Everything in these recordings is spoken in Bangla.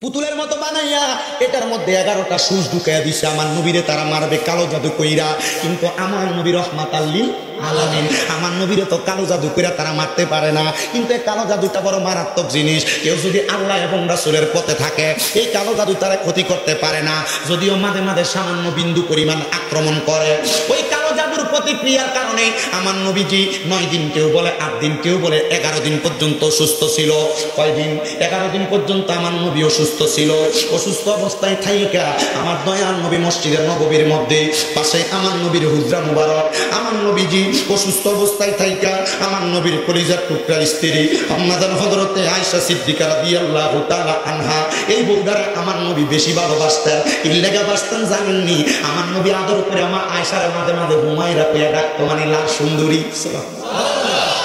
পুতুলের মতো বানাইয়া এটার মধ্যে 11টা সুচ ঢুকাইয়া দিছে। আমার নবীরে তারা মারবে কালো জাদু কইরা, কিন্তু আমার নবী রহমাতাল লিল আলামিন, আমার নবীরে তো কালো জাদু কইরা তারা মারতে পারে না। কিন্তু এই কালো জাদুটা বড় মারাত্মক জিনিস। কেউ যদি আল্লাহ এবং রাসূলের পথে থাকে, এই কালো জাদু তারা ক্ষতি করতে পারে না, যদিও মাঝে মাঝে সামান্য বিন্দু পরিমাণ আক্রমণ করে। ওই কালো জাদুর প্রতিক্রিয়ার কারণে আমার নবীজি 9 দিন, কেউ বলে 8 দিন, কেউ বলে 11 দিন পর্যন্ত সুস্থ ছিল। কয়দিন? 11 দিন পর্যন্ত আমার নবী অসুস্থ ছিল। অসুস্থ অবস্থায় থাইকা আমার দয়াল নবী মসজিদের নববীর মধ্যে পাশে আমার নবীর হুজরা মুবারক, আমার নবীজি অসুস্থ অবস্থায় থাইকা আমার নবীর কলিজার টুকরা স্ত্রী আম্মাজান হযরতে আয়েশা সিদ্দিকা রাদিয়াল্লাহু তাআলা আনহা, এই বউদারে আমার নবী বেশি ভালোবাসতেন। ইল্লেগা বাসতেন জানেননি? আমার নবী আদর করে আমার আয়েশার মাঝে মাঝে হুমায়রা কইয়া ডাকতো, মানে লাল সুন্দরী।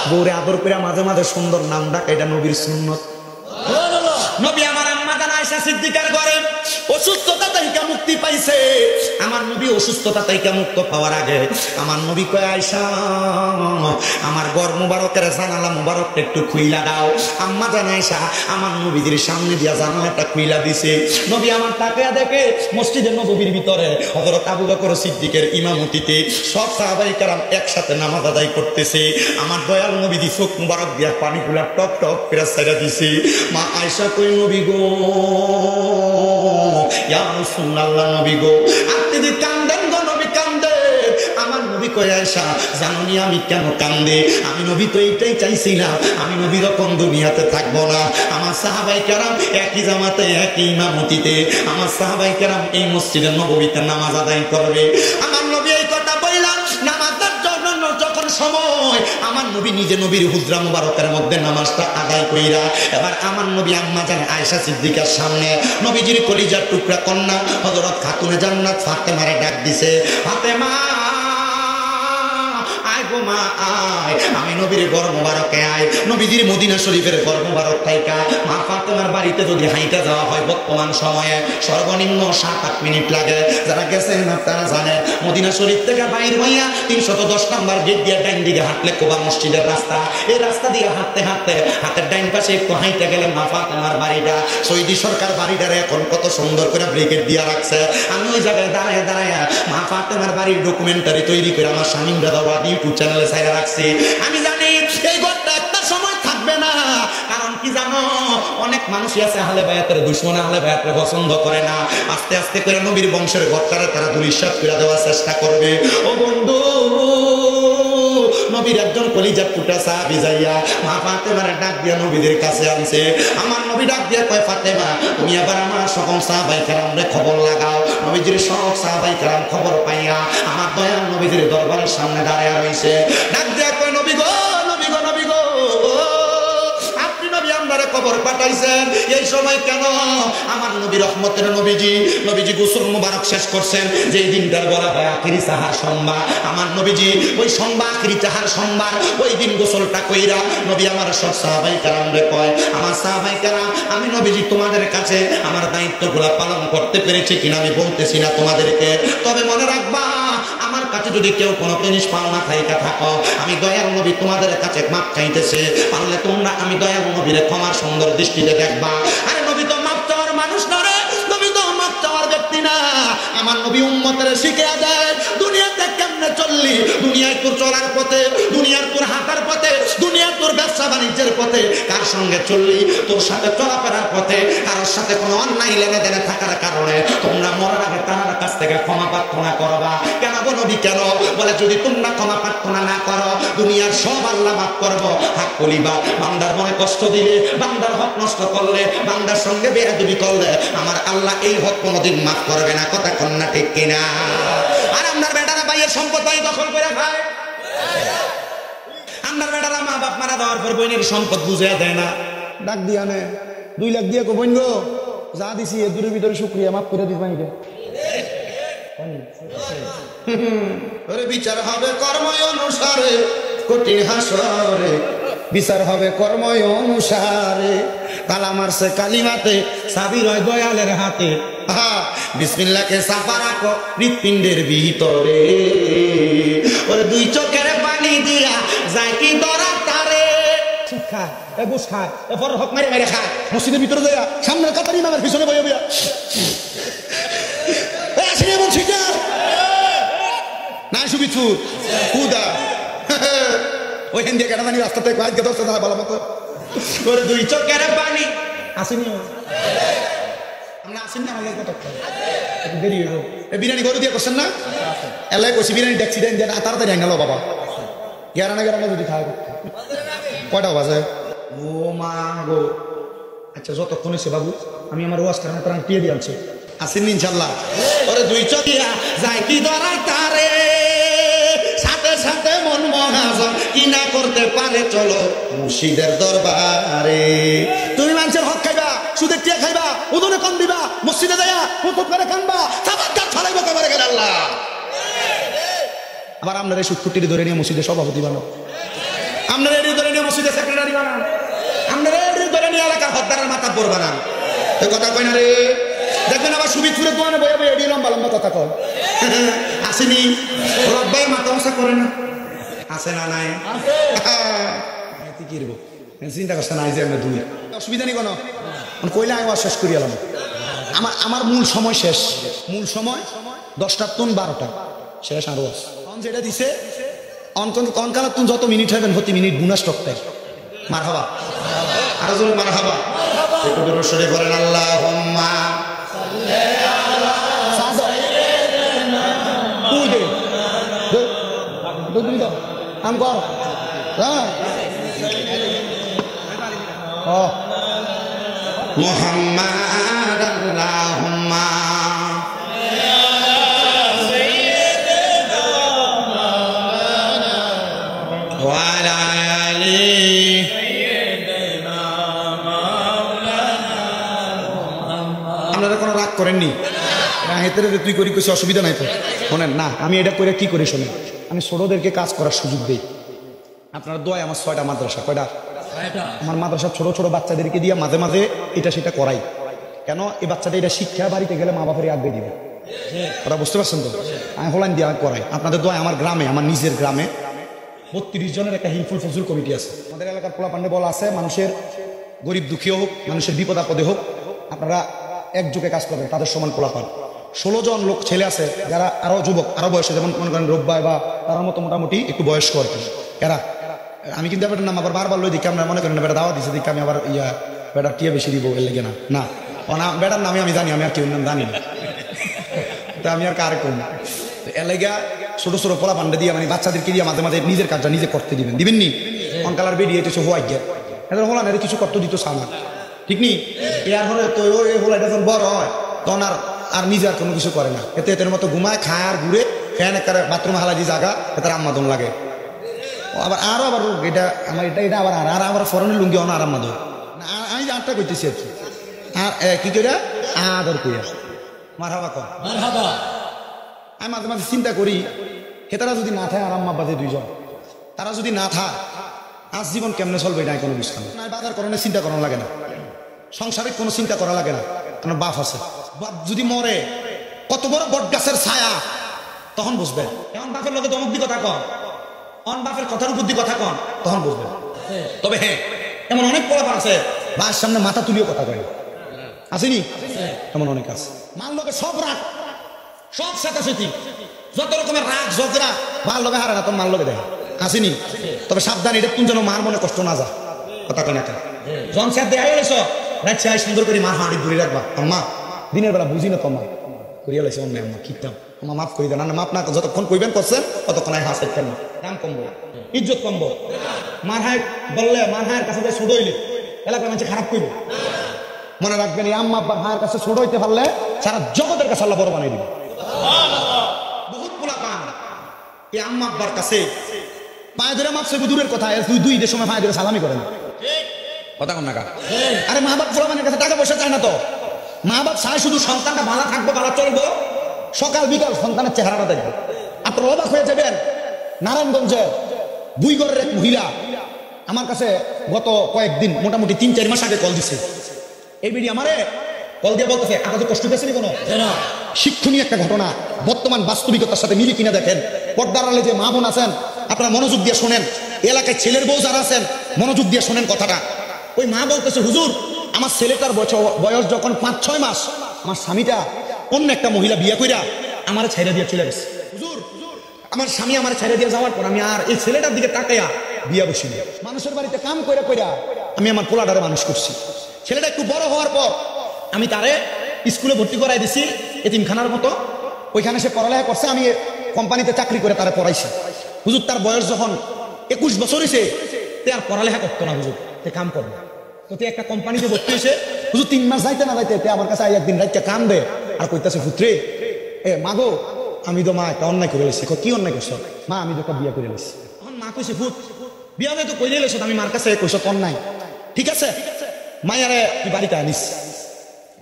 বউরে আদর করে মাঝে মাঝে সুন্দর নাম ডাক, এটা নবীর সুন্নত। নবী আমার আম্মাজান আয়েশা সিদ্দিকার ঘরে অসুস্থতা থেকে মুক্তি পাইছে। আমার নবী অসুস্থতা থেকে মুক্ত পাওয়ার আগে আমার নবী কয়, আয়েশা আমার ঘর মুবারকের জানালা মুবারকটা একটু খুইলা দাও। আম্মাজান আয়েশা আমার নবীদের সামনে দিয়া জানালাটা খুইলা দিছে। নবী আমার তাকিয়া দেখে মসজিদের নববীর ভিতরে হযরত আবু বকর সিদ্দিকের ইমামতিতে সব সাহাবায়ে কেরাম একসাথে নামাজ আদায় করতেছে। আমার দয়াল নবীজি চোখ মুবারক দিয়া পানিগুলা টপ টপ করে ছেড়ে দিছে। মা আয়েশা কই, নবী গো, ইয়া রাসূলুল্লাহ, নবী গো, আপনি যে কান্দেন গো, নবী কান্দে। আমার নবী কই, আয়েশা জানোনি আমি কেন কান্দে? আমি নবী তো এইটাই চাইছিলাম, আমি নবী যখন দুনিয়াতে থাকবো না, আমার সাহাবায়ে কেরাম একই জামাতে একই ইমামতিতে আমার সাহাবায়ে কেরাম এই মসজিদের নববীতে নামাজ আদায় করবে। আমার নবী এই কথা বললেন নামাজের জন্য যখন সময়, আমার নবী নিজে নবীর হুজরা মুবারকের মধ্যে নামাজটা আদায় কইরা এবার আমার নবী আম্মাজান আয়েশা সিদ্দিকার সামনে নবীজির কলিজার টুকরা কন্যা হযরত খাতুনে জান্নাত ফাতেমারে ডাক দিছে, ফাতেমা আয় গো মা আয়, আমি নবীর ঘর মুবারকে আয়। নবীজির মদিনা শরীফের ঘর মুবারক থাইকা মা ফাতেমার বাড়িতে যদি হাইটা যাওয়া হয় বর্তমান সময়ে সর্বনিম্ন 7-8 মিনিট লাগে। যারা গেছেন আপনারা জানেন, মদিনা শরীফ থেকে বাইর হইয়া 310 নম্বর গেট দিয়ে ডাইন দিকে হাঁটলে কোবা মসজিদের রাস্তা, এই রাস্তা দিয়ে হাঁটতে হাঁটতে হাতের ডাইন পাশে একটু হাইটা গেলে মা ফাতেমার বাড়িটা। সৌদি সরকার বাড়িটারে এখন কত সুন্দর করে ব্রিকেট দিয়ে রাখছে। আমি ওই জায়গায় দাঁড়ায় দাঁড়ায় মা ফাতেমার বাড়ির ডকুমেন্টারি তৈরি করে আমার স্বামী দাদাবাদ ইউটিউব চ্যানেলে ছাইরা রাখছি। আমি জানি এই ঘরটা একটা সময় থাকবে না, কারণ কি জানো, অনেক মানুষই আছে আহলে বায়াতের দুশমন, আহলে বায়াতের পছন্দ করে না। আস্তে আস্তে করে নবীর বংশের ঘরটারে তারা দুলিশাত করে দেওয়ার চেষ্টা করবে। ও বন্ধু, নবীর একজন কলিজার টুকরা সাহাবী যাইয়া মা ফাতেমার ডাক দিয়া নবীদের কাছে আনছে। আমার নবী ডাক দিয়া কয়, ফাতেমা তুমি আবার আমার সকল সাহাবায়ে কেরামরে খবর লাগাও। নবীজির সব সাহাবায়ে কেরাম খবর পাইয়া আমার দয়াল নবীজির দরবারের সামনে দাঁড়ায় রইছে। ডাক দিয়া কয়, নবী গো, নবী গো, নবী গো, আপনি নবী আমরারে খবর পাঠাইছেন এই সময় কেন? আমার নবী রহমতের নবীজি গোসল মুবারক শেষ করছেন, যেই দিনটার বলা হয় আখিরি সাহার সোমবার। আমার নবীজি ওই সোমবার আখিরি সাহার সোমবার ওই দিন গোসলটা কইরা নবী আমার সব সাহাবায়ে কেরামরে কয়, আমার সাহাবায়ে কেরাম, আমি নবীজি তোমাদের কাছে আমার দায়িত্বগুলো পালন করতে পেরেছি কিনা আমি বলতেছি না তোমাদেরকে, তবে মনে রাখবা আমার কাছে যদি কেউ কোনো জিনিস পাওনা খাইকা থাকো, আমি দয়াল নবী তোমাদের কাছে মাপ চাইতেছে, পারলে তোমরা আমি দয়াল নবীরে ক্ষমার সুন্দর দৃষ্টিতে দেখবা। আরে নবী তো মাপ চাওয়ার মানুষ না রে, নবী তো মাপ চাওয়ার ব্যক্তি না। আমার নবী উম্মতের শিখিয়ে দেয় দুনিয়াতে কেমনে চললি, দুনিয়ায় তোর চলার পথে, দুনিয়ার তোর হাঁটার পথে, দুনিয়ার তোর ব্যবসা বাণিজ্যের পথে কার সঙ্গে চললি, তোর সাথে চলাফেরার পথে কারোর সাথে কোনো অন্যায় লেনদেনে থাকার কারণে তোমরা মরার আগে তার কাছ থেকে ক্ষমা প্রার্থনা করবা। কেন গো নবী, কেন? বলে যদি তোমরা ক্ষমা প্রার্থনা না করো দুনিয়ার সব আল্লাহ মাফ করবো। হাক কলিবা, বান্দার মনে কষ্ট দিলে, বান্দার হক নষ্ট করলে, বান্দার সঙ্গে বেয়াদবি করলে আমার আল্লাহ এই হক কোনোদিন মাফ করবে না। কথা কন্যা ঠিক কিনা? আর আপনার বেটারা ভাইয়ের সম্পদ দখল করে খায়, আপনার বেটারা মা বাপ মারা দেওয়ার পর বোনের সম্পদ বুঝিয়ে দেয় না। ডাক দিয়া নে 2 লাখ দিয়ে কো বোন গো যা দিছি এর দূরের ভিতরে শুকরিয়া মাফ করে দিস ভাইকে। ওরে বিচার হবে কর্ম অনুসারে, কঠিন হাসরে বিচার হবে কর্ম অনুসারে। কালা মারছে কালিমাতে, সাবির হয় দয়ালের হাতে। বিসমিল্লাহকে সাফা রাখো হৃৎপিণ্ডের ভিতরে, ওরে 2 চোখের পানি দিয়া যায় কি দরা তারে। খায় এ গোস খায় এরপর হক মারে মারে খায় মসজিদের ভিতরে যায় সামনের কাতার ইমামের পিছনে বইয়া বইয়া আসেনি এমন শিকার নাই সুবিচুর কুদা ওইখান দিয়ে কেটা জানি রাস্তাতে কয়েককে দশটা দাঁড়া ভালো মতো করে দুই চোখের পানি আসেনি আমরা আসেন না আমাদের কত দেরি হইব বিরিয়ানি গরু দিয়ে করছেন না এলাই কষি বিরিয়ানি ডেকছি দেন তাড়াতাড়ি আঙ্গালো বাবা গেরানা গেরানা যদি খায় কয়টা বাজে ও মা গো আচ্ছা যতক্ষণ এসে বাবু আমি আমার ওয়াজ কারণে প্রাণ টিয়ে দিয়ে আনছি আসেন ইনশাল্লাহ ওরে দুই চকিয়া যায় কি ধরা তারে সাথে সাথে মন মহাজন কি না করতে পারে চলো মুর্শিদের দরবারে তুমি মানুষের হক খাইবা সুদের টিয়া খাইবা উদনে কম দিবা মসজিদে যাইয়া প্রথম করে কানবা সাবাক্কার ছড়াইব কবরে গেল আল্লাহ আবার আপনার এই সুৎকুটির ধরে নিয়ে মসজিদে সভাপতি বানাও আপনার এই ধরে নিয়ে মসজিদে সেক্রেটারি বানান আপনার এই ধরে নিয়ে এলাকার হকদারের মাথা পর বানান এই কথা কই না রে দেখবেন আবার সুবিধুরে দোয়ানে বইয়া বইয়া এডি লম্বা লম্বা কথা কয় আসেনি রব্বাই মাথা মশা করে না আসে না নাই তুই কি রেবো চিন্তা করছে না যে আমরা দুই অসুবিধা নেই কোনো কইলে আমি শেষ করি এলাম আমার মূল সময় শেষ মূল সময় 10টার তুন 12টা শেষ আরো অন যেটা দিছে অনকালার তুন যত মিনিট হবেন প্রতি মিনিট বোনাস টকটাই মার হাবা আরো জোরে মার হাবা একটু দূর সরে করেন আল্লাহুম্মা মুহাম্মাদ আল্লাহুম্মা ওয়া আলা আলি আপনারা কোনো রাগ করেননি হেতেরে তুই করি কিছু অসুবিধা নাই তো শোনেন না আমি এটা করে কি করে শোনেন আমি ছোটদেরকে কাজ করার সুযোগ দিই আপনার দোয়ায় আমার 6টা মাদ্রাসা কয়টা আমার মাদ্রাসা ছোট ছোট বাচ্চাদেরকে দিয়ে মাঝে মাঝে এটা সেটা করাই কেন এই বাচ্চাটা এটা শিক্ষা বাড়িতে গেলে মা বাপের আগে দিবে ওরা বুঝতে পারছেন তো আমি হলাইন দিয়ে করাই আপনাদের দোয়ায় আমার গ্রামে আমার নিজের গ্রামে 32 জনের একটা হিলফুল ফজল কমিটি আছে আমাদের এলাকার পোলা পান্ডে বলা আছে মানুষের গরিব দুঃখী হোক মানুষের বিপদ আপদে হোক আপনারা একযোগে কাজ করবেন তাদের সমান পোলা পান 16 জন লোক ছেলে আছে যারা আরো যুবক আরো বয়সে যেমন মনে করেন রোববাই বা তার মতো মোটামুটি একটু বয়স্ক আর কি এরা আমি কিন্তু বেটার নাম আবার বারবার লই দিকে আমরা মনে করেন বেটা দাওয়া দিচ্ছে দিকে আমি আবার বেটার টিয়া বেশি দিব এর লেগে না বেটার নামে আমি জানি আমি আর কেউ নাম জানি না তা আমি আর কারে করবো এর লেগে ছোট ছোট পোলা পান্ডে দিয়ে মানে বাচ্চাদেরকে দিয়ে মাঝে মাঝে নিজের কাজটা নিজে করতে দিবেন নি অনকালার বেরিয়ে এসে হোয়াই গিয়া এদের হোলা না কিছু করতে দিত সামা ঠিক নি এর হলে তো ওই হোলা এটা যখন বড় হয় তখন আর নিজে আর কোনো কিছু করে না এতে এদের মতো ঘুমায় খায় আর ঘুরে ফ্যান একটা বাথরুম হালাজি জায়গা এটার আম্মাদন লাগে আবার আরো আবার এটা আমার এটা আবার আর আবার ফরেনের লুঙ্গি অন আরাম মাদর আমি যে আটটা করতেছি আর কি আর কি করে আদর করিয়া মার হাবা কর আমি মাঝে মাঝে চিন্তা করি হেতারা যদি না থাকে আরাম বাজে 2 জন তারা যদি না থাক আজ জীবন কেমনে চলবে এটা কোনো বুঝতাম না বাজার করণে চিন্তা করা লাগে না সংসারিক কোনো চিন্তা করা লাগে না কারণ বাপ আছে বাপ যদি মরে কত বড় বট গাছের ছায়া তখন বুঝবে এমন বাপের লোকে দমক দি কথা কন অন বাপের কথার উপর দি কথা কন তখন বুঝবে তবে হ্যাঁ এমন অনেক পোলাপান আছে বাবার সামনে মাথা তুলিও কথা কয় আসেনি এমন অনেক আছে মার লোকে সব রাগ সব চেতাচেতি যত রকমের রাগ ঝগড়া মার লোকে হারে না তোর মার লোকে দেয় আসেনি তবে সাবধান এটা তুমি যেন মার মনে কষ্ট না যা কথা কয় না জন স্যার দেয় এসো রাত সুন্দর করে মার হাঁড়ি দূরে রাখবা আম্মা দিনের বেলা বুঝি না তোমার করিয়া লাইছে অন্য আম্মা কিতাম আমার মাফ করি দেন না মাফ না যতক্ষণ কইবেন করছেন ততক্ষণ আমি হাসে ফেলবো দাম কমবো ইজ্জত কমবো মার হায় বললে মার হায়ের কাছে ছোট হইলে এলাকার মানুষ খারাপ করবো মনে রাখবেন এই আম্মা আব্বার ভাইয়ের কাছে ছোট হইতে পারলে সারা জগতের কাছে আল্লাহ বড় বানিয়ে দিবে বহুত পোলা পান এই আম্মা আব্বার কাছে পায়ে ধরে মাপছে দূরের কথা দুই ঈদের সময় পায়ে ধরে সালামি করে না কথা কম না আরে মা বাপ পোলাপানের কাছে টাকা পয়সা চায় না তো মা বাপ চায় শুধু সন্তানটা ভালো থাকবো ভালো চলবো সকাল বিকাল সন্তানের চেহারাটা দেখবে আপনার অবাক হয়ে যাবেন নারায়ণগঞ্জের 2 ঘরের এক মহিলা আমার কাছে গত কয়েকদিন মোটামুটি 3-4 মাস আগে কল দিছে এই বিডি আমারে কল দিয়ে বলতেছে আপনাদের কষ্ট পেয়েছেনি কোনো শিক্ষণীয় একটা ঘটনা বর্তমান বাস্তবিকতার সাথে মিলি কিনা দেখেন পর্দার আড়ালে যে মা বোন আছেন আপনারা মনোযোগ দিয়ে শোনেন এলাকায় ছেলের বউ যারা আছেন মনোযোগ দিয়ে শোনেন কথাটা। ওই মা বলতেছে, হুজুর আমার ছেলেটার বয়স যখন 5-6 মাস, আমার স্বামীটা অন্য একটা মহিলা বিয়ে কইরা আমার ছেড়ে দিয়ে চলে গেছে। হুজুর আমার স্বামী আমার ছেড়ে দিয়ে যাওয়ার পর আমি আর এই ছেলেটার দিকে তাকাইয়া বিয়ে বসিনি। মানুষের বাড়িতে কাম কইরা কইরা আমি আমার পোলাটারে মানুষ করছি। ছেলেটা একটু বড় হওয়ার পর আমি তারে স্কুলে ভর্তি করাই দিছি এতিমখানার মতো। ওইখানে সে পড়ালেখা করছে, আমি কোম্পানিতে চাকরি করে তারা পড়াইছি। হুজুর তার বয়স যখন 21 বছর হয়েছে, তে আর পড়ালেখা করতো না হুজুর, তে কাম করবে। তো তে একটা কোম্পানিতে ভর্তি হয়েছে হুজুর। 3 মাস যাইতে না যাইতে আমার কাছে একদিন রাইতে কাম দে আর কইতাছে, পুত্রে মাগো আমি তো মা একটা অন্যায় করে লেছি। কি অন্যায় করছো? মা আমি তো একটা বিয়ে করে লেছি। তখন মা কইছে, ভূত বিয়া তো কইলে লেছো, আমি মার কাছে কইছো অন্যায়, ঠিক আছে মায়ারে কি বাড়িতে আনিস।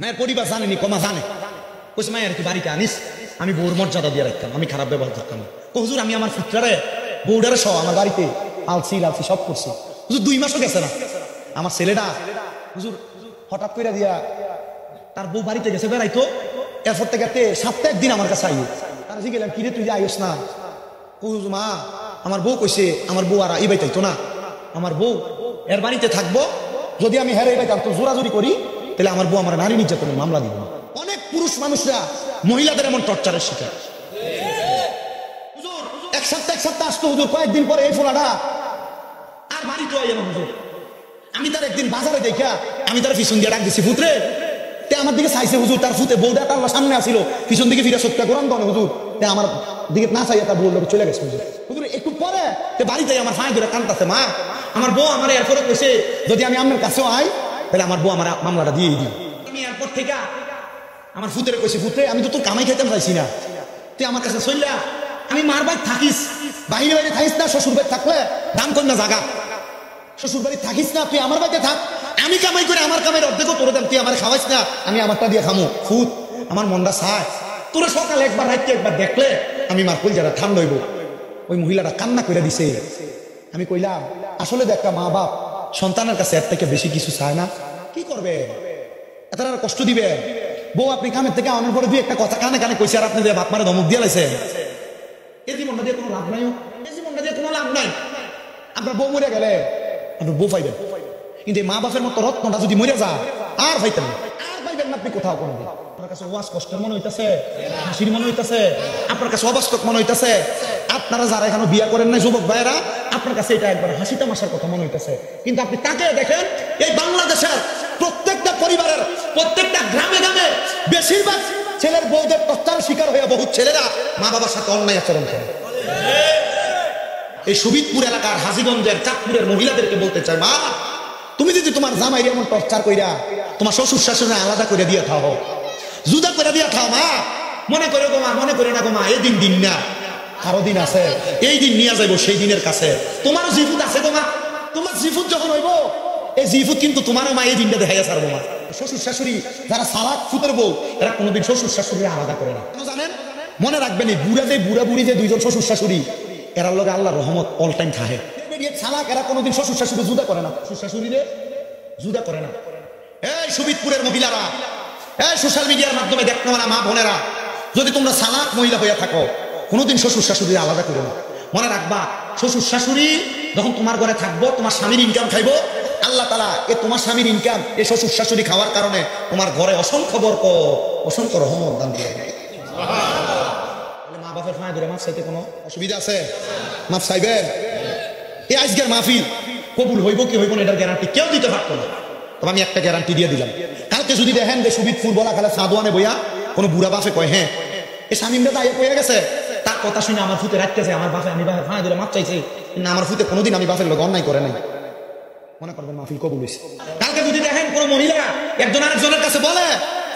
মায়ের পরিবার জানেনি, কমা জানে। কইছে মায়ের কি বাড়িতে আনিস, আমি বউর মর্যাদা দিয়ে রাখতাম, আমি খারাপ ব্যবহার করতাম না। হুজুর আমি আমার পুত্রারে বউডারে সহ আমার বাড়িতে আলসি লালসি সব করছি। হুজুর 2 মাসও গেছে না, আমার ছেলেটা হুজুর হঠাৎ করে দিয়া তার বউ বাড়িতে গেছে বেড়াইতো। এরপর থেকে সপ্তাহে একদিন আমার কাছে আইও। তারা জি গেলাম, কিরে তুই যে আইস না? হুজুর মা আমার বউ কইছে আমার বউ আর এই বাইতাইতো না, আমার বউ এর বাড়িতে থাকবো, যদি আমি হেরে বাইতাম তো জোরাজুরি করি তাহলে আমার বউ আমার নারী নির্যাতনের মামলা দিব। অনেক পুরুষ মানুষরা মহিলাদের এমন টর্চারের শিকার। হুজুর এক সপ্তাহ আসতো হুজুর, কয়েকদিন পরে এই ফোলাটা আর বাড়িতে আই আমার হুজুর। আমি তার একদিন বাজারে দেখা আমি তার পিছন দিয়ে ডাক দিছি, পুত্রে। তে আমার দিকে চাইছে হুজুর, তার ফুতে বউটা তার সামনে আসিল, পিছন দিকে ফিরে সত্যি কোরআন দনে হুজুর। তে আমার দিকে না চাইয়া তার বউর লোক চলে গেছে হুজুর। হুজুর একটু পরে বাড়িতে আমার ফাঁই ধরে কান্দাছে, মা আমার বউ আমার এরপরে কইছে যদি আমি আপনার কাছেও আই তাহলে আমার বউ আমার মামলাটা দিয়ে দিই। আমি এরপর থেকে আমার ফুতের কইছে, পুত্রে আমি তো তোর কামাই খাইতাম চাইছি না, তুই আমার কাছে চললা আমি মার বাড়ি থাকিস, বাহিরে বাইরে থাকিস না, শ্বশুর বাড়ি থাকলে দাম কর না জাগা, শ্বশুর বাড়ি থাকিস না, তুই আমার বাড়িতে থাক, আমি কামাই করে আমার কামের অর্ধেকও তোর দাম, তুই আমার খাওয়াইস না, আমি আমারটা দিয়ে খামো। ফুত আমার মনটা চায় তোরা সকালে একবার রাইতে একবার দেখলে আমি মার কই যারা ঠান্ডা হইব। ওই মহিলাটা কান্না করে দিছে। আমি কইলাম আসলে দেখা মা বাপ সন্তানের কাছে এর থেকে বেশি কিছু চায় না, কি করবে এত কষ্ট দিবে। বউ আপনি কামের থেকে আমার পরে দুই একটা কথা কানে কানে কইছে আর আপনি বাপ মারে ধমক দিয়ে লাইছে। এই জীবনটা দিয়ে কোনো লাভ নাই, এই জীবনটা দিয়ে কোনো লাভ নাই। আপনার বউ মরে গেলে আপনার বউ পাইবেন, কিন্তু মা বাপের মতো রত্নটা যদি মরে যা আর পাইতেন না, আর পাইবেন না আপনি কোথাও কোনোদিন। আপনার কাছে ওয়াজ কষ্টের মনে হইতেছে, হাসির মনে হইতেছে, আপনার কাছে অবাস্তব মনে হইতেছে। আপনারা যারা এখানে বিয়া করেন না যুবক ভাইয়েরা, আপনার কাছে এটা একবার হাসি তামাশার কথা মনে হইতেছে, কিন্তু আপনি তাকে দেখেন এই বাংলাদেশের প্রত্যেকটা পরিবারের প্রত্যেকটা গ্রামে গ্রামে বেশিরভাগ ছেলের বউদের টর্চার শিকার হয়ে বহু ছেলেরা মা বাবার সাথে অন্যায় আচরণ করে। এই সুবিদপুর এলাকার হাজীগঞ্জের চাঁদপুরের মহিলাদেরকে বলতে চাই, মা তুমি যদি তোমার জামাই এমন টর্চার কইরা তোমার শ্বশুর শাশুড়ি আলাদা করে দিয়ে থাও, জুদা করে দিয়ে থাও, মা মনে করে গো মা, মনে করে না গো মা, এই দিন দিন না আরো দিন আছে, এই দিন নিয়ে যাইবো সেই দিনের কাছে। তোমারও জিফুত আছে গো মা, তোমার জিফুত যখন হইব এই জিফুত কিন্তু তোমারও মা এই দিনটা দেখাইয়া ছাড়বো মা। শ্বশুর শাশুড়ি যারা সালাক ফুতের বউ এরা কোনোদিন শ্বশুর শাশুড়ি আলাদা করে না, জানেন? মনে রাখবেন এই বুড়া বুড়ি যে দুইজন শ্বশুর শাশুড়ি এরার লগে আল্লাহ রহমত অল টাইম থাকে। সালাক এরা কোনোদিন শ্বশুর শাশুড়ি জুদা করে না, শ্বশুর শাশুড়িরে জুদা করে না। এই সুবিদপুরের মহিলারা, এই সোশ্যাল মিডিয়ার মাধ্যমে দেখতে না মা বোনেরা, যদি তোমরা সালাক মহিলা হইয়া থাকো কোনোদিন শ্বশুর শাশুড়ি আলাদা করো না। মনে রাখবা শ্বশুর শাশুড়ি যখন তোমার ঘরে থাকবো, তোমার স্বামীর ইনকাম খাইবো, আল্লাহ তাআলা এ তোমার স্বামীর ইনকাম এই শ্বশুর শাশুড়ি খাওয়ার কারণে তোমার ঘরে অসংখ্য বরকত অসংখ্য রহমত দান দিয়ে দেবে। মা বাপের ফাঁয় ধরে মাফ চাইতে কোনো অসুবিধা আছে? মাফ চাইবেন। এই আজকের মাহফিল কবুল হইব কি হইব না এটার গ্যারান্টি কেউ দিতে পারতো না, তবে আমি একটা গ্যারান্টি দিয়ে দিলাম। কালকে যদি দেখেন যে সুবিদপুর বলা খালে সাদওয়ানে বইয়া কোনো বুড়া বাপে কয় হ্যাঁ এই স্বামীরা তো আইয়া কয়ে গেছে, তার কথা শুনে আমার ফুতে রাখতে যায় আমার বাপে, আমি বাপের ফাঁয় ধরে মাফ চাইছি, কিন্তু আমার ফুতে কোনোদিন আমি বাপের লোক অন্যায় করে নাই, মনে করবেন মাহফিল কবুল হয়েছে। কালকে যদি দেখেন কোনো মহিলা একজন আরেকজনের কাছে বলে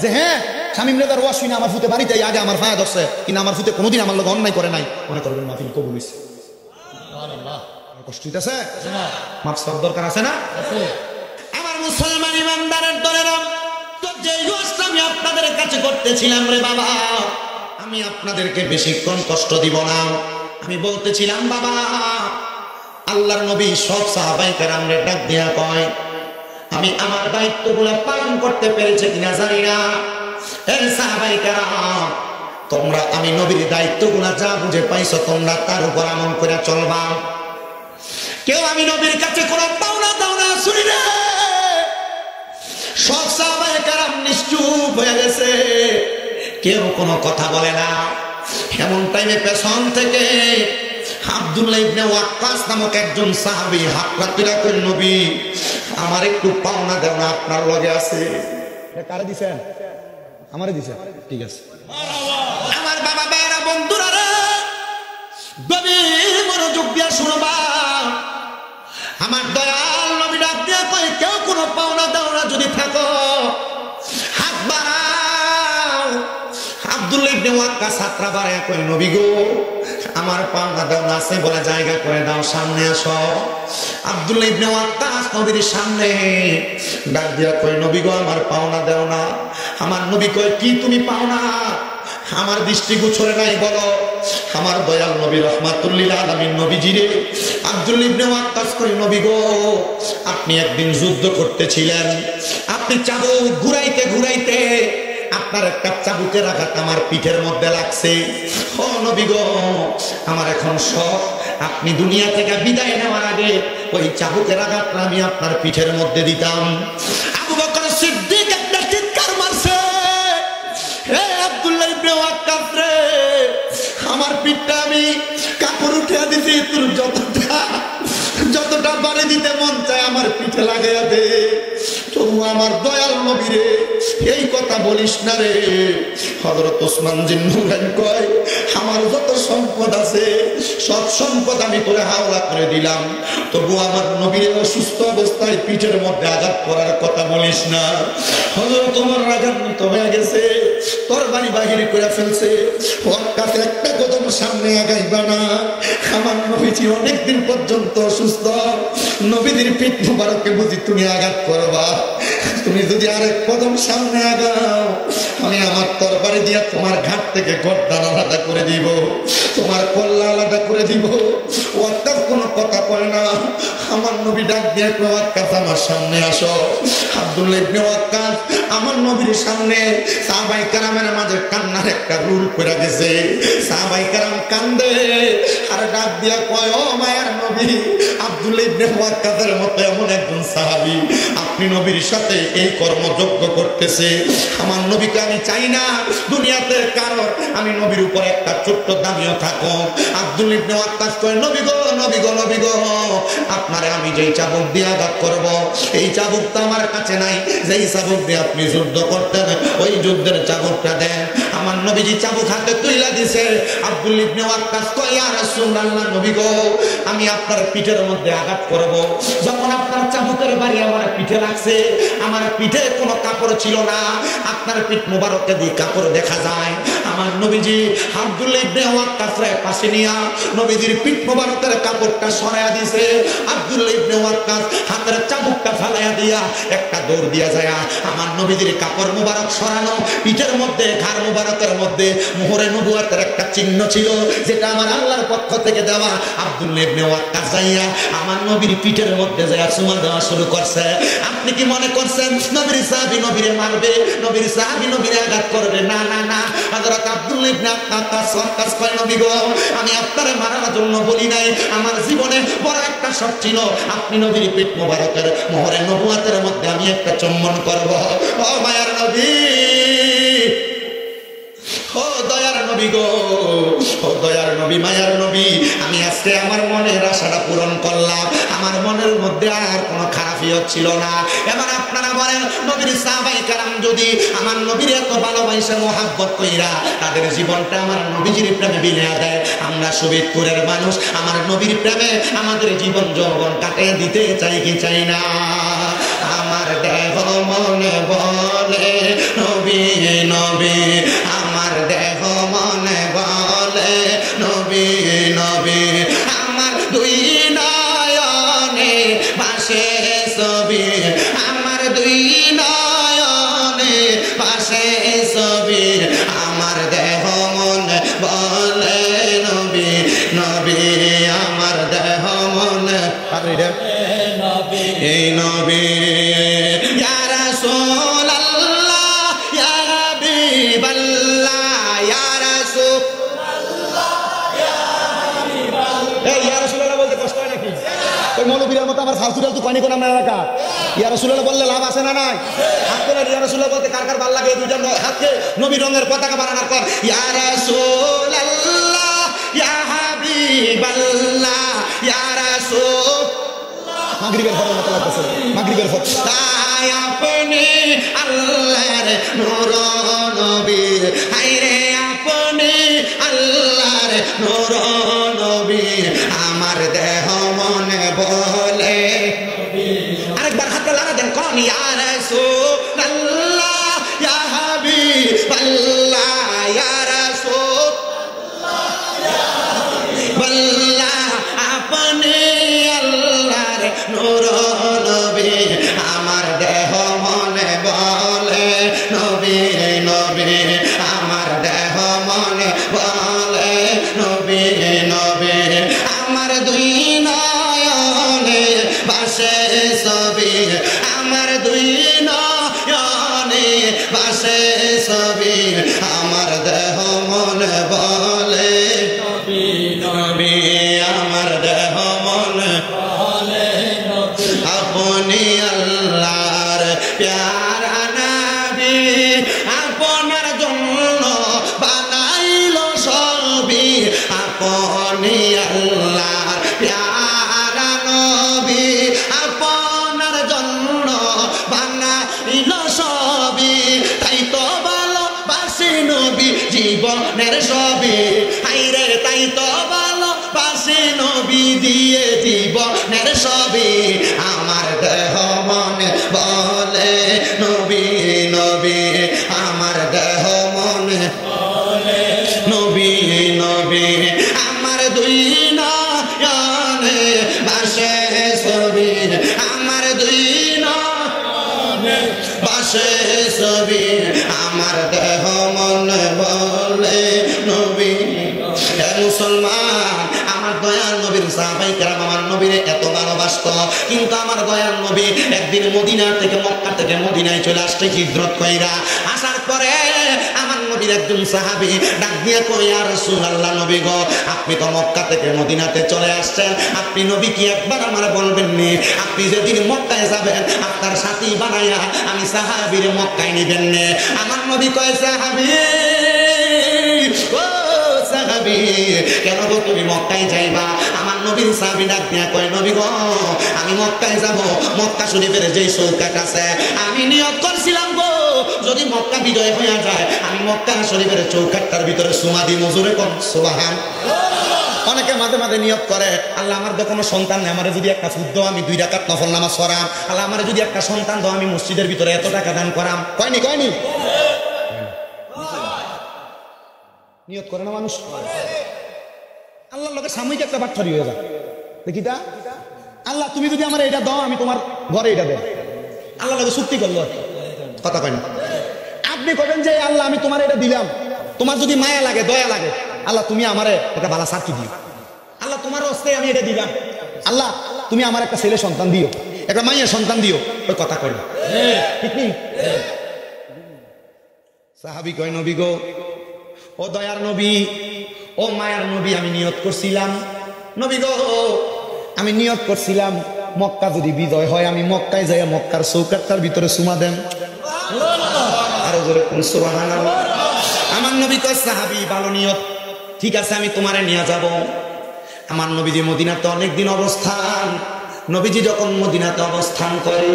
যে হ্যাঁ স্বামী মেয়েদার ওয়াজ শুনে আমার ফুতে বাড়িতে আগে আমার ফাঁয়া ধরছে, কিন্তু আমার ফুতে কোনোদিন আমার লোক অন্যায় করে নাই, মনে করবেন মাহফিল কবুল হয়েছে। কষ্ট হইতেছে, মাফ সব দরকার আছে না? আমার মুসলমান ইমানদারের দলেরা, তো যে ওয়াজটা আমি আপনাদের কাছে করতেছিলাম রে বাবা, আমি আপনাদেরকে বেশিক্ষণ কষ্ট দিব না। আমি বলতেছিলাম বাবা আল্লাহর নবী সব সাহাবায়ে কেরামরে ডাক দিয়া কয় আমি আমার দায়িত্বগুলো পালন করতে পেরেছি কিনা জানি না। এই সাহাবায়ে কেরাম তোমরা আমি নবীর দায়িত্বগুলো যা বুঝে পাইছো তোমরা তার উপর আমল করে চলবা। কেউ আমি নবীর কাছে কোনো পাওনা দাওনা শুনি না। সব সাহাবায়ে কেরাম নিশ্চুপ হয়ে গেছে, কেউ কোনো কথা বলে না। এমন টাইমে পেছন থেকে আব্দুল্লাহ ইবনে ওয়াক্কাস নামক একজন সাহাবী হাত রাখিয়া কই, নবী আমার একটু পাওনা দেও না, আপনার লগে আছে। এটা কারে দিবেন? আমারে দিবেন, ঠিক আছে। আমার বাবা ভাইরা বন্ধুরা রে, গভীর মনোযোগ দিয়া শুনবা। আমার দয়াল নবী ডাক দিয়া কই, কেউ কোনো পাওনা দাও না যদি থাকো হাত বাড়াও। আব্দুল্লাহ ইবনে ওয়াক্কাস হাতটা বাড়ায়া কই, নবী গো আমার পাওনা দাও না আছে বলে জায়গা করে দাও, সামনে আসো। আব্দুল্লাহ ইবনে ওয়াক্কাস নবীর সামনে ডাক দিয়া কই, নবী গো আমার পাওনা দাও না। আমার নবী কই, কি তুমি পাওনা? আমার দৃষ্টি গোচরে নাই বলো। আমার দয়াল নবী রাহমাতুল লিল আলামিন নবীজি রে, আব্দুল্লাহ ইবনে ওয়াক্কাস কই, নবী গো আপনি একদিন যুদ্ধ করতেছিলেন, আপনি চাবুক ঘুরাইতে ঘুরাইতে আপনার একটা চাবুকের আঘাত আমার পিঠের মধ্যে লাগছে। ও নবী গো আমার এখন শখ, আপনি দুনিয়া থেকে বিদায় নেওয়ার আগে ওই চাবুকের আঘাতটা আমি আপনার পিঠের মধ্যে দিতাম। আবু বকর সিদ্দিক একটা চিৎকার মারছে, হে আব্দুল্লাহ ইবনে ওয়াক্কাস রে, আমার পিঠটা আমি কাপড় উঠে দিছি, তোর যতটা বাড়ি দিতে মন চায় আমার পিঠে লাগাইয়া দে। তবু আমার দয়াল নবী রে এই কথা বলিস না রে। হযরত ওসমান জিন্নুরাইন কয়, আমার যত সম্পদ আছে সব সম্পদ আমি তোরে হাওলা করে দিলাম, তবু আমার নবীর অসুস্থ অবস্থায় পিঠের মধ্যে আঘাত করার কথা বলিস না। হযরত ওমর রাগান্বিত হয়ে গেছে, তরবারি বাহির করে ফেলছে। ওর কাছে একটা কদম সামনে আগাইবা না, আমার নবীজি অনেকদিন পর্যন্ত অসুস্থ, নবীদের পিঠ মোবারকে বুঝি তুমি আঘাত করবা? তুমি যদি আরেক কদম সামনে আগাও, আমি আমার তরবারি দিয়া তোমার ঘাট থেকে গর্দান আলাদা করে দিব, তোমার কল্লা আলাদা করে দিব। ওয়াক্কাস কোনো কথা কয় না। আমার নবী ডাক দিয়ে কয়, ওয়াক্কাস আমার সামনে আসো। আব্দুল্লাহ ইবনে ওয়াক্কাস আমার নবীর সামনে, সাহাবায়ে কেরামের মাঝে কান্নার একটা রুল পড়ে গেছে। সাহাবায়ে কেরাম কান্দে আর ডাক দিয়া কয়, ও মায়ের নবী, আব্দুল্লাহ ইবনে ওয়াক্কাসের মতো এমন একজন সাহাবী আপনি নবীর সাথে এই কর্মযজ্ঞ করতেছে। আমার নবীকে আমি চাই না দুনিয়াতে কারোর আমি নবীর উপর একটা ছোট্ট দামিও থাকো। আব্দুল্লাহ ইবনে ওয়াক্কাস কয়, নবী গো নবী গো নবী গো, আপনারে আমি যেই চাবুক দিয়ে আঘাত করব এই চাবুকটা আমার কাছে নাই, যেই চাবুক দিয়ে আপনি যুদ্ধ করতেন ওই যুদ্ধের চাবুকটা দেন। আমার নবীজি চাবুক হাতে তুইলা দিছে। আব্দুল্লাহ ইবনে ওয়াক্কাস কয়, ইয়া রাসূলুল্লাহ, নবী গো আমি আপনার পিঠের মধ্যে আঘাত করব। যখন আপনার চাবুকের বাড়ি আমার পিঠে লাগছে, আমার পিঠে কোনো কাপড় ছিল না, আপনার পিঠ মোবারককে দিয়ে কাপড় দেখা যায়। আমার নবীজি আব্দুল্লাহ ইবনে ওয়াক্কাসরে পাশে নিয়া নবীজির পিঠ মোবারকের কাপড়টা সরাইয়া দিছে। আব্দুল্লাহ ইবনে ওয়াক্কাস হাতের চাবুকটা ফালাইয়া দিয়া একটা দৌড় দিয়া যায়। আমার নবীজির কাপড় মোবারক সরানো, পিঠের মধ্যে ঘাড় মোবারকের মধ্যে মোহরে নবুয়তের একটা চিহ্ন ছিল, যেটা আমার আল্লাহর পক্ষ থেকে দেওয়া। আব্দুল্লাহ ইবনে ওয়াক্কাস যাইয়া আমার নবীর পিঠের মধ্যে যাইয়া চুমা দেওয়া শুরু করছে। আপনি কি মনে করছেন নবীর সাহাবী নবীরে মারবে, নবীর সাহাবী নবীরে আঘাত করবে? না না না। হযরত আব্দুল্লাহ ইবনে ওয়াক্কাস কয়, নবী গো আমি আপনারে মারার জন্য বলি নাই, আমার জীবনে বড় একটা শখ ছিল আপনি নবীর পিঠ মোবারকের মোহরে নবুয়তের মধ্যে আমি একটা চুম্বন করব। ও মায়ার নবী, ও দয়ার নবী গো, ও দয়ার নবী, মায়ার নবী, আমি আজকে আমার মনের আশাটা পূরণ করলাম। আমার মনের মধ্যে আর কোনো খারাপিয়ত ছিল না। এবার আপনারা বলেন, নবীর সাহাবায়ে কেরাম যদি আমার নবীর এত ভালোবাসা মহাব্বত কইরা তাদের জীবনটা আমার নবীজির প্রেমে বিলিয়ে দেয়, আমরা শহীদপুরের মানুষ আমার নবীর প্রেমে আমাদের জীবন যৌবন কাটিয়ে দিতে চাই কি চাই না? আমার দেহ মনে বলে নবী নবী, আমার দেহ মনে বলে নবী নবী, আমার দুই নয়নে ভাসে ছবি, আমার দুই নয়নে ভাসে ছবি, আমার দেহ মনে বলে নবী নবী, আমার দেহ মনে নবী এই নবী। ইয়া রাসূলুল্লাহ ইয়া হাবিবাল্লাহ, ইয়া রাসূলুল্লাহ ইয়া হাবিবাল্লাহ। এই ইয়া রাসূলুল্লাহ বলতে কষ্ট হয় নাকি? ওই মৌলবীরের মতো আমার ফালতু টালতু কয়নি কোন আমরা এলাকা ইয়া রাসূলুল্লাহ বললে লাভ আছে না নাই হাত করে ইয়া রাসূলুল্লাহ বলতে কার কার ভালো লাগে দুইজন হাতকে নবী রঙের পতাকা বানানোর পর ইয়া রাসূলুল্লাহ ইয়া হাবিবাল্লাহ ইয়া রাসূল মাগরিবের ফরজ মতো লাগতেছে মাগরিবের ফরজ তাই আপনি আল্লাহর নূর নবী হায়রে আপনি আল্লাহর নূর নবী আমার দেহ মনে বলে আরেকবার হাত লাগা দেন কোন ইয়া রাসূলুল্লাহ ইয়া হাবিবাল্লাহ ইয়া রাসূলুল্লাহ ইয়া হাবিবাল্লাহ আপনি আল্লাহর নূর নবী আমার দেহ মনে বলে নবী নবী আমার দেহ মনে বলে নবী নবী আমার দুই নয়নে বাসে ছবি আমার দুই নয়নে বাসে ছবি আমার দেহ মনে বলে নবী নবী আমার দেহ মনে বলে নবী আপনি আল্লাহর প্যারা নবী আপনার জন্য বানাইল সবই আপনি আল্লাহর প্যারা নবী আপনার জন্য বানাইল সবই তাই তো ভালোবাসি নবী জীবনের সবই হায়রে তাই তো ভালোবাসি নবী দিয়ে জীবনের সবই আমার দেহ মনে বলে নবী নবী আমার দেহ মনে বলে নবী নবী আমার দুই নয়নে বাসে ছবি আমার দুই নয়নে বাসে ছবি আমার দেহ মনে বলে নবী হে মুসলমান আমার দয়াল নবীর সাহাবায়ে কেরাম আমার নবীরে এত ভালোবাসত কিন্তু আমার দয়াল নবী একদিন মদিনা থেকে মক্কা থেকে মদিনায় চলে আসছে হিজরত কইরা আসার পরে আমার নবীর একজন সাহাবী ডাক দিয়া কই ইয়া রাসূলুল্লাহ নবী গো আপনি তো মক্কা থেকে মদিনাতে চলে আসছেন আপনি নবী কি একবার আমারে বলবেন নি আপনি যেদিন মক্কায় যাবেন আপনার সাথী বানায়া আমি সাহাবীরে মক্কায় নিবেন নে আমার নবী কয় সাহাবী ও সাহাবী কেন গো তুমি মক্কায় যাইবা আমার নবীর সাহাবী ডাক দিয়া কয় নবী গো আমি মক্কায় যাব মক্কা শরীফের যেই চৌকাঠ আছে আমি নিয়ত করছিলাম গো যদি মক্কা বিজয় হয়ে যায় আমি মক্কা শরীফের চৌকাঠটার ভিতরে সুমা দিই মজুরে কোন সুবহানাল্লাহ অনেকে মাঝে মাঝে নিয়ত করে আল্লাহ আমার তো কোনো সন্তান নেই আমার যদি একটা ফুট দাও আমি 2 রাকাত নফল নামাজ পড়াম আল্লাহ আমার যদি একটা সন্তান দাও আমি মসজিদের ভিতরে এত টাকা দান করাম কয়নি কয়নি নিয়ত করে না মানুষ আল্লাহর লগে সাময়িক একটা বাটফারি হয়ে যায় দেখিটা আল্লাহ তুমি যদি আমার এটা দাও আমি তোমার ঘরে এটা দেব আল্লাহর লগে চুক্তি করলো কথা কয় না আপনি কবেন যে আল্লাহ আমি তোমার এটা দিলাম তোমার যদি মায়া লাগে দয়া লাগে আল্লাহ তুমি আমারে একটা ভালো সাক্ষী দিও আল্লাহ তোমার হস্তে আমি এটা দিলাম আল্লাহ তুমি আমার একটা ছেলে সন্তান দিও একটা মায়ের সন্তান দিও ওই কথা কয় না ঠিক নেই সাহাবী কয় নবী গো ও দয়ার নবী ও মায়ার নবী আমি নিয়ত করছিলাম নবী গো আমি নিয়ত করছিলাম মক্কা যদি বিজয় হয় আমি মক্কায় যাই মক্কার চৌকাঠটার ভিতরে সুমা দেন আরো জোরে কোন সুবহানাল্লাহ আমার নবী কয় সাহাবী ভালো নিয়ত ঠিক আছে আমি তোমারে নিয়ে যাব আমার নবীজি মদিনাতে অনেকদিন অবস্থান নবীজি যখন মদিনাতে অবস্থান করে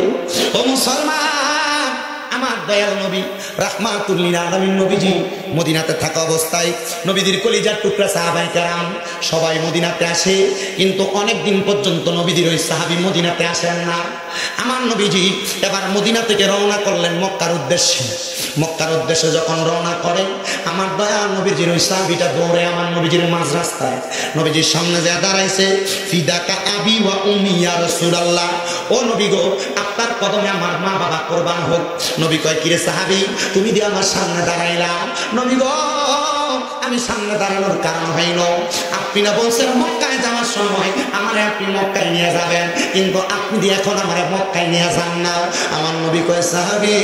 ও মুসলমান আমার দয়াল নবী রাহমাতুল লিল আলামিন নবীজি মদিনাতে থাকা অবস্থায় নবীজির কলিজার টুকরা সাহাবায়ে কেরাম সবাই মদিনাতে আসে কিন্তু অনেক দিন পর্যন্ত নবীজির ওই সাহাবী মদিনাতে আসেন না আমার নবীজি এবার মদিনা থেকে রওনা করলেন মক্কার উদ্দেশ্যে মক্কার উদ্দেশ্যে যখন রওনা করেন আমার দয়াল নবীজির ওই সাহাবীটা দৌড়ে আমার নবীজির মাঝ রাস্তায় নবীজির সামনে যা দাঁড়াইছে ফিদাকা আবি ওয়া উম্মি ইয়া রাসূলুল্লাহ ও নবী গো আপনার কদমে আমার মা বাবা কুরবান হোক নবী কয় কিরে সাহাবী তুমি দিয়ে আমার সামনে দাঁড়াইলা নবী গো আমি সামনে দাঁড়ানোর কারণ হইল আপনি না বলছেন মক্কায় যাওয়ার সময় আমারে আপনি মক্কায় নিয়ে যাবেন কিন্তু আপনি দিয়ে এখন আমারে মক্কায় নিয়ে যান না আমার নবী কয় সাহাবী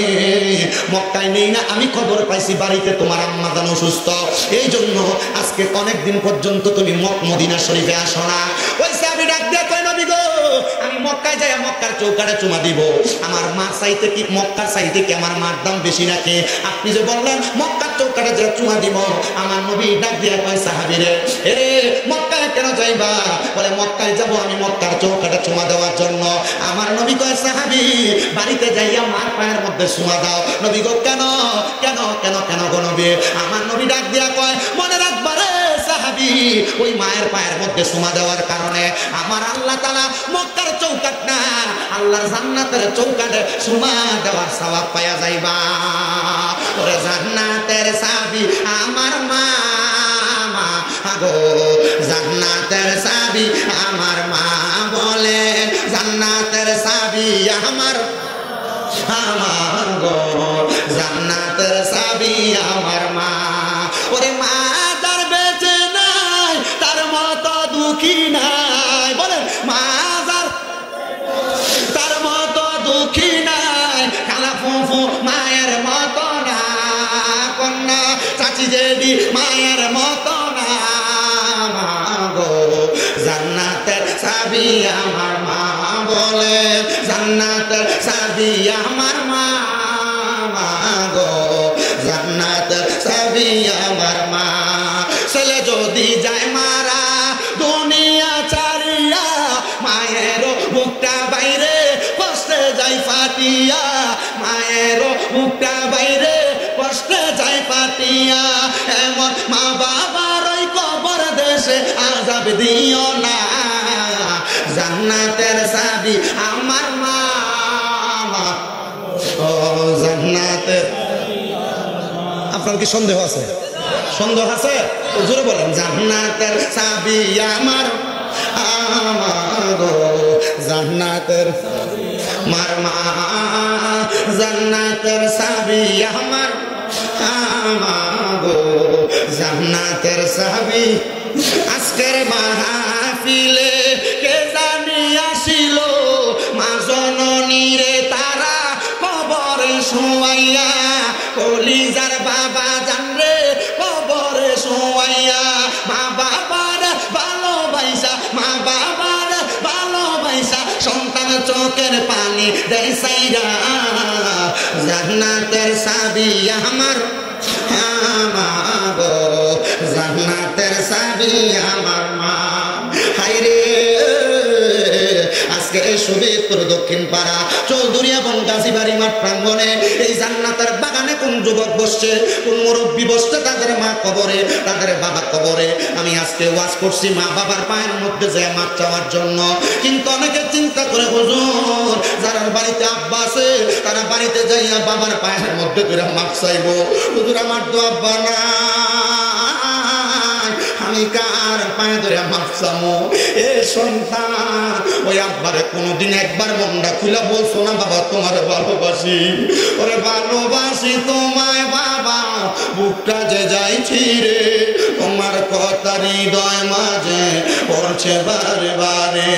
মক্কায় নেই না আমি খবর পাইছি বাড়িতে তোমার আম্মা জান অসুস্থ এই জন্য আজকে অনেক দিন পর্যন্ত তুমি মদিনা শরীফে আসো না ওই সাহাবী ডাক দিয়ে কয় নবী গো মক্কায় যায় মক্কার চৌকাঠে চুমা দিব, আমার মার চাইতে কি মক্কার চাইতে কি আমার মার দাম বেশি নাকি? আপনি যে বললেন মক্কার চৌকাঠে যে চুমা দিব, আমার নবী ডাক দিয়া কয় সাহাবীরে, এরে মক্কায় কেন যাইবা? বলে মক্কায় যাব আমি মক্কার চৌকাঠে চুমা দেওয়ার জন্য। আমার নবী কয় সাহাবী বাড়িতে যাইয়া মার পায়ের মধ্যে চুমা দাও। নবী গো কেন কেন কেন কেন গো নবী? আমার নবী ডাক দিয়া কয় মনে রাখবা রে সাহাবী, ওই মায়ের পায়ের মধ্যে চুমা দেওয়ার কারণে আমার আল্লাহ তাআলা মক্কার চৌকাঠ না আল্লাহর জান্নাতের চৌকাঠে চুমা দেওয়ার সওয়াব পায়া যাইবা। ওরে জান্নাতের চাবি আমার মা গো, জান্নাতের চাবি আমার মা বলেন, জান্নাতের চাবি আমার গো, জান্নাতের চাবি আমার মা। ওরে মা তার বেঁচে নাই তার মতো দুঃখী নাই, বলেন মা তার মতো দুঃখী নাই, খালা ফুফু মায়ের মতো না, কন্যা চাচি জেডি মায়ের মতো না গো, জান্নাতের চাবি আমার মা বলে, জান্নাতের চাবি আমার মা গো, জান্নাতের চাবি আমার মা। ছেলে যদি যায় মারা দুনিয়া চারিয়া, মায়ের বুকটা বাইরে কষ্টে যাই ফাটিয়া, মায়ের বুকটা বাইরে কষ্টে যাই ফাটিয়া, এমন মা বাবার ওই কবর দেশে আযাব দিও না, জান্নাতের চাবি আমার মা ও, জান্নাতের। আপনার কি সন্দেহ আছে? সন্দেহ আছে? জোরে বলেন জান্নাতের চাবি আমার গো, জান্নাতের মার মা, জান্নাতের চাবি আমার গো, জান্নাতের চাবি। আজকের মাহফিলে কে জানি আসিল মা জননী রে তারা কবরে শোয়াইয়া, কলিজার বাবা জানরে কবরে শোয়াইয়া, মা বাবার ভালোবাসা মা বাবার ভালোবাসা সন্তান চোখের পানি দেয় সাইরা, জান্নাতের চাবি আমার গো, জান্নাতের চাবি আমার মা। হায়রে আজকে শরীয়তপুর দক্ষিণ পাড়া চৌধুরী এবং গাজীবাড়ি মাঠ প্রাঙ্গণে এই জান্নাতের বাগানে কোন যুবক বসছে, কোন মুরব্বী বসছে তাদের মা কবরে, তাদের বাবা কবরে। আমি আজকে ওয়াজ করছি মা বাবার পায়ের মধ্যে যে মাপ চাওয়ার জন্য, কিন্তু অনেকে চিন্তা করে হুজুর যারা বাড়িতে আব্বা আছে তারা বাড়িতে যাইয়া বাবার পায়ের মধ্যে করে মাপ চাইব। হুজুর আমার তো আব্বা না, আমি কার পায়ে ধরে মাপ চামো? এ সন্তান ওই আব্বারে কোনোদিন একবার মনটা খুলে বলছো না বাবা তোমার ভালোবাসি? ওরে ভালোবাসি তোমায় বাবা, বুকটা যে যাইছি রে, তোমার কথা হৃদয় মাঝে পড়ছে বারে বারে।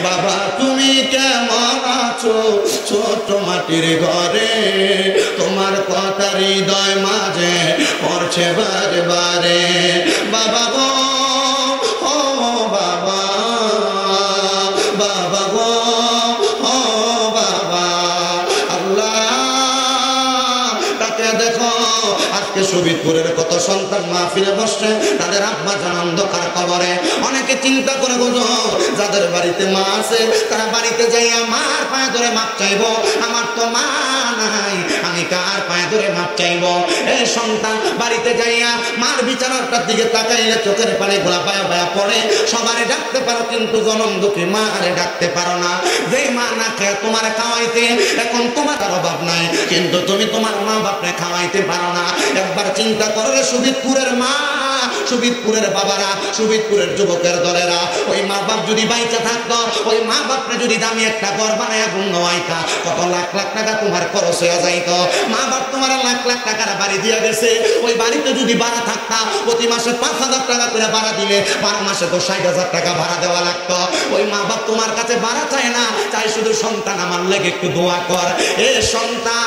বাবা তুমি কেমন আছো ছোট মাটির ঘরে, তোমার কথা হৃদয় মাঝে পড়ছে বারে বারে। বাবা গো ও বাবা, বাবা গো ও বাবা, আল্লাহ তাকে দেখো আজকে শরীয়তপুরের কত সন্তান মাহফিলে বসছে, তাদের আব্বা জান অন্ধকার কবরে। অনেকে চিন্তা করে বুঝো যাদের বাড়িতে মা আছে তারা বাড়িতে যাইয়া মার পায়ে ধরে মাপ চাইব, আমার তো মা নাই আমি কার পায়ে ধরে মাপ চাইব? এই সন্তান বাড়িতে যাইয়া মার বিছানাটার দিকে তাকাইলে চোখের পানি গোলা পায়া পায়া পড়ে। সবারে ডাকতে পারো কিন্তু জনম দুঃখী মা আরে ডাকতে পারো না। যে মা না খেয়ে তোমার খাওয়াইতে এখন তোমার আর অভাব নাই, কিন্তু তুমি তোমার মা বাপরে খাওয়াইতে পারো না। একবার চিন্তা করো শরীয়তপুরের মা, শরীয়তপুরের বাবারা, শরীয়তপুরের যুবকের দলেরা, ওই মা বাপ যদি বাইচা থাকতো, ওই মা বাপরে যদি দামি একটা ঘর বানায় গুণ আইতা, কত লাখ লাখ টাকা তোমার খরচ হয়ে যাইত। মা বাপ তোমার লাখ লাখ টাকার বাড়ি দিয়ে গেছে, ওই বাড়িতে যদি ভাড়া থাকতা প্রতি মাসে 5,000 টাকা করে ভাড়া দিলে 12 মাসে তো 60,000 টাকা ভাড়া দেওয়া লাগতো। ওই মা বাপ তোমার কাছে ভাড়া চায় না, চাই শুধু সন্তান আমার লেগে একটু দোয়া কর। এ সন্তান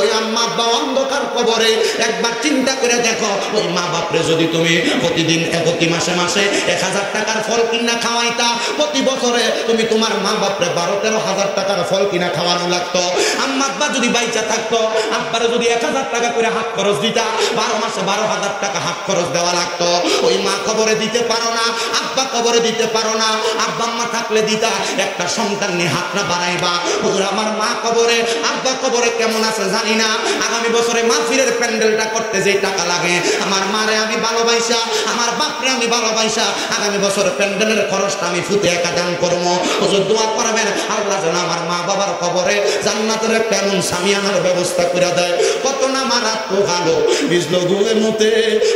ওই আম্মা আব্বা অন্ধকার কবরে একবার চিন্তা করে দেখো, ওই মা বাপরে যদি তুমি প্রতিদিন প্রতি মাসে মাসে 1000 টাকার ফল কিনা খাওয়াইতা, প্রতি বছরে তুমি তোমার মা বাপরে 12-13 হাজার টাকার ফল কিনা খাওয়ানো লাগতো। আম্মা আব্বা যদি বাইচা থাকতো, আব্বারে যদি 1000 টাকা করে হাত খরচ দিতা, 12 মাসে 12,000 টাকা হাত খরচ দেওয়া লাগতো। ওই মা কবরে দিতে পারো না, আব্বা কবরে দিতে পারো না, আব্বা আম্মা থাকলে দিতা, একটা সন্তান নিয়ে হাত না বাড়াইবা। হুজুর আমার মা কবরে আব্বা কবরে কেমন আছে জানি না, আগামী বছরে মাহফিলের প্যান্ডেলটা করতে যে টাকা লাগে, আমার মারে আমি ভালোবাসা, আমার বাপরে আমি ভালোবাসা, আগামী বছর প্যান্ডেলের খরচটা আমি ফুতে একা দান করবো। হুজুর দোয়া করবেন আল্লাহ যেন আমার মা বাবার কবরে জান্নাতের একটা এমন সামিয়ানার ব্যবস্থা করে দেয়। কত না মারাত্মক আলো বিজলো গুলে মতে,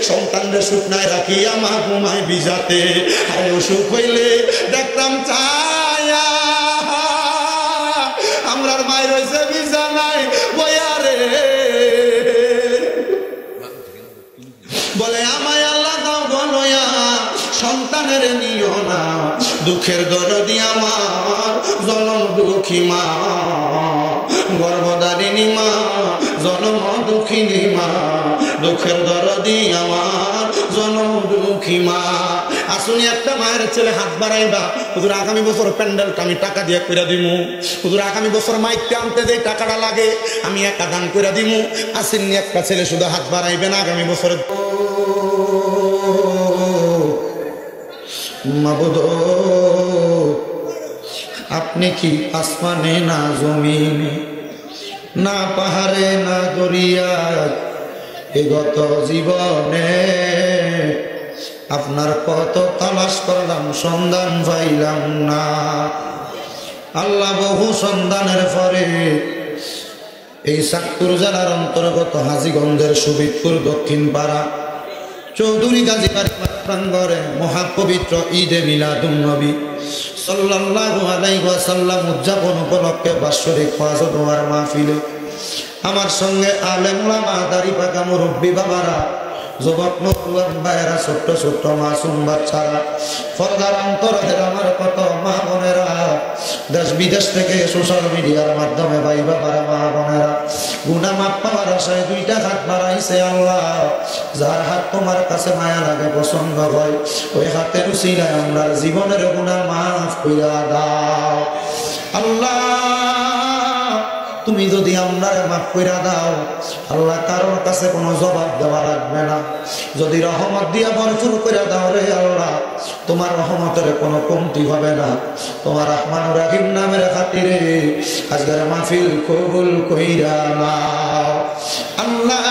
সন্তানদের শুকনায় রাখি আমার ঘুমায় বিজাতে, আরে অসুখ হইলে দেখতাম ছায়া, আমরার মায়ের হয়েছে বিছানায় বয়ারে, বলে আমায় আল্লাহ দাও গনয়া, সন্তানের নিও না দুঃখের দরদি আমার জনম দুঃখী মা, গর্ভধারিণী মা জনম দুঃখিনী মা, দুঃখের দরদি আমার জনম দুঃখী মা। আসুনি একটা মায়ের ছেলে হাত বাড়াইবা, হুজুর আগামী বছর প্যান্ডেলটা আমি টাকা দিয়ে করে দিমু, হুজুর আগামী বছর মাইকটা আনতে যে টাকাটা লাগে আমি একা দান করে দিমু। আসেননি একটা ছেলে শুধু হাত বাড়াইবে না, আগামী বছর মাবুদ আপনি কি আসমানে না জমিনে, না পাহাড়ে না দরিয়ায়, এ গত জীবনে আপনার কত তালাশ করলাম সন্ধান পাইলাম না। আল্লাহ বহু সন্ধানের পরে এই চাঁদপুর জেলার অন্তর্গত হাজীগঞ্জের সুবিদপুর দক্ষিণ পাড়া চৌধুরী গাজী প্রাঙ্গণে মহাপবিত্র ঈদে মিলাদুন নবী সাল্লাল্লাহু আলাইহি ওয়াসাল্লাম উদযাপন উপলক্ষে বাৎসরিক ওয়াজ ও দোয়ার মাহফিলে আমার সঙ্গে আলেম ওলামা দাড়ি পাকা মুরব্বী বাবারা, যুবক নৌজওয়ান ভাইয়েরা, ছোট্ট ছোট্ট মাসুম বাচ্চারা, পর্দার অন্তরের আমার কত মা বোনেরা, দেশ বিদেশ থেকে সোশ্যাল মিডিয়ার মাধ্যমে ভাই বাবারা, মা বোনেরা, গুনাহ মাফ পাওয়ার আশায় 2টা হাত বাড়াইছে। আল্লাহ যার হাত তোমার কাছে মায়া লাগে, পছন্দ হয়, ওই হাতের উসিলায় আমরা জীবনের গুনাহ মাফ কইরা দাও। আল্লাহ তুমি যদি আমরা মাফ কইরা দাও, আল্লাহ কারোর কাছে কোনো জবাব দেওয়া লাগবে না। যদি রহমত দিয়া ভরপুর কইরা দাও রে আল্লাহ, তোমার রহমতের কোনো কমতি হবে না। তোমার রহমানুর রহিম নামের খাতিরে আজকের মাহফিল কবুল কইরা নাও। আল্লাহ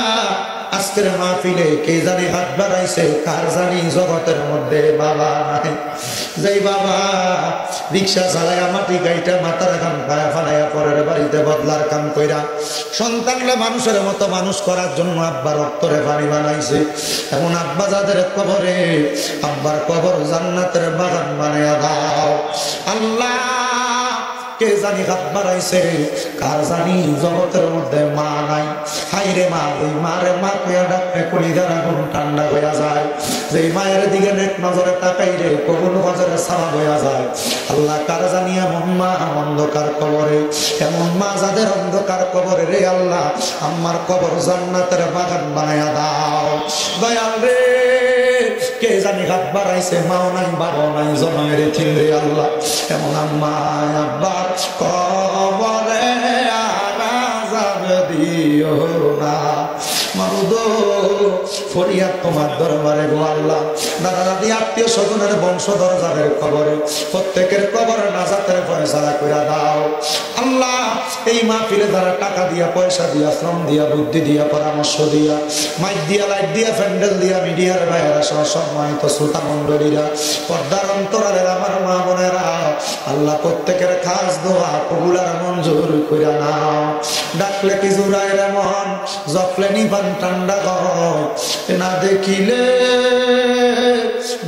আজকের মাহফিলে কে জানি হাত বাড়াইছে, কার জানি জগতের মধ্যে বাবা নাই, যেই বাবা রিক্সা চালাইয়া মাটি গাইটা মাথার গান পায়া ফালাইয়া পরের বাড়িতে বদলার কাম কইরা সন্তানরা মানুষের মতো মানুষ করার জন্য আব্বার রক্তরে পানি বানাইছে, এমন আব্বা যাদের কবরে, আব্বার কবর জান্নাতের বাগান বানাইয়া দাও। আল্লাহ কে জানি হাত বাড়াইছে, কার জানি জগতের মধ্যে মা নাই, হাইরে মা, ওই মারে মা কইয়া ডাকলে কলিজার আগুন ঠান্ডা হইয়া যায়, যেই মায়ের দিকে নেক নজরে তাকাইলে কবুল নজরে সাওয়াব হইয়া যায়। আল্লাহ কার জানি এমন মা অন্ধকার কবরে, এমন মা যাদের অন্ধকার কবরে রে আল্লাহ আমার কবর জান্নাতের বাগান বানাইয়া দাও। দয়াল রে কে জানি হাত বাড়াইছে, মাও নাই বাবাও নাই, জনমের রে আল্লাহ এমন আম্মা আব্বার কবরে আযাব দিও না। মাবুদ ফরিয়াদ তোমার দরবারে গো আল্লাহ, দাদা দাদি আত্মীয় স্বজনের বংশধর যাদের কবরে, প্রত্যেকের কবর নাজাতের ফয়সালা কইরা দাও। আল্লাহ এই মাহফিলে যারা টাকা দিয়া, পয়সা দিয়া, শ্রম দিয়া, বুদ্ধি দিয়া, পরামর্শ দিয়া, মাইক দিয়া, লাইট দিয়া, প্যান্ডেল দিয়া, মিডিয়ার ভাইয়েরা সহ সম্মানিত শ্রোতা মন্ডলীরা, পর্দার অন্তরালের আমার মা বোনেরা, আল্লাহ প্রত্যেকের খাস দোয়া কবুল আর মঞ্জুর কইরা নাও। ডাকলে কি জুড়ায় রে মন, জপলে নিবান ঠান্ডা ঘর, না দেখিলে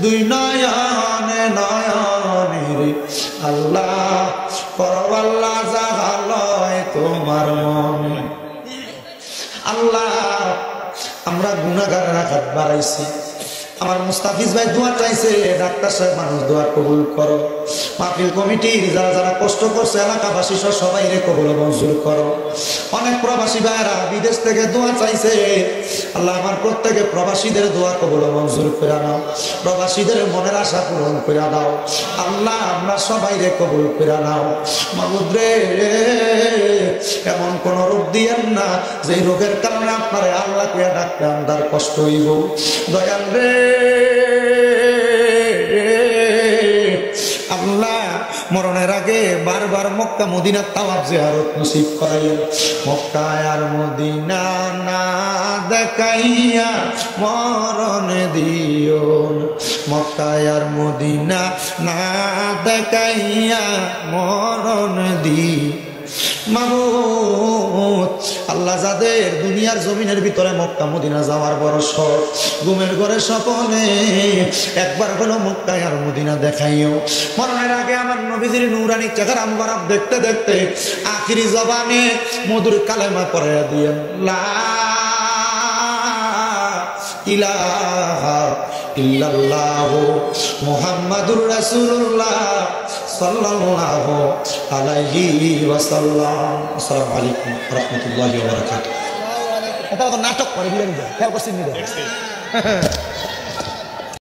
দুই নয়নে নয়নে আল্লাহ পরবাল্লা জাগালয় তোমার মনে। আল্লাহ আমরা গুনাহগারের হাত বাড়াইছি, আমার মুস্তাফিজ ভাই দোয়া চাইছে, ডাক্তার সাহেব মানুষ দোয়া কবুল করো, মাহফিল কমিটির যারা যারা কষ্ট করছে এলাকাবাসী সবাই রে কবুল মঞ্জুর করো। অনেক প্রবাসী ভাইরা বিদেশ থেকে দোয়া চাইছে, আল্লাহ আমার প্রত্যেকে প্রবাসীদের দোয়া কবুল মঞ্জুর করে নাও, প্রবাসীদের মনের আশা পূরণ করে দাও আল্লাহ, আমরা সবাই রে কবুল করে নাও মাবুদ রে। এমন কোন রোগ দিয়েন না যে রোগের কারণে আপনারে আল্লাহ কইয়া ডাকতে আন্দার কষ্ট হইব দয়াল রে। আল্লাহ মরণের আগে বারবার মক্কা মদিনা তাওয়াফ জিয়ারত নসিব করাইয়া, মক্কা আর মদিনা না দেখাইয়া মরণ দিও, মক্কা আর মদিনা না দেখাইয়া মরণ দিও মাবুদ। আল্লাহ যাদের দুনিয়ার জমিনের ভিতরে মক্কা মদিনা যাওয়ার বড় শখ, ঘুমের ঘরে স্বপ্নে একবার হলো মক্কা আর মদিনা দেখাইও। মরণের আগে আমার নবীজির নূরানি চেহারা মুবারক দেখতে দেখতে আখিরি জবানে মধুর কালেমা পড়াইয়া দিয়েন, লা ইলাহা ইল্লাল্লাহু মুহাম্মাদুর রাসূলুল্লাহ সাল্লাল্লাহু আলাইহি ওয়াসাল্লাম। আসসালামু আলাইকুম ওয়া রাহমাতুল্লাহি ওয়া বারাকাতুহু। এটা তো নাটক করে বিরানি খেয়াল করছেন নি?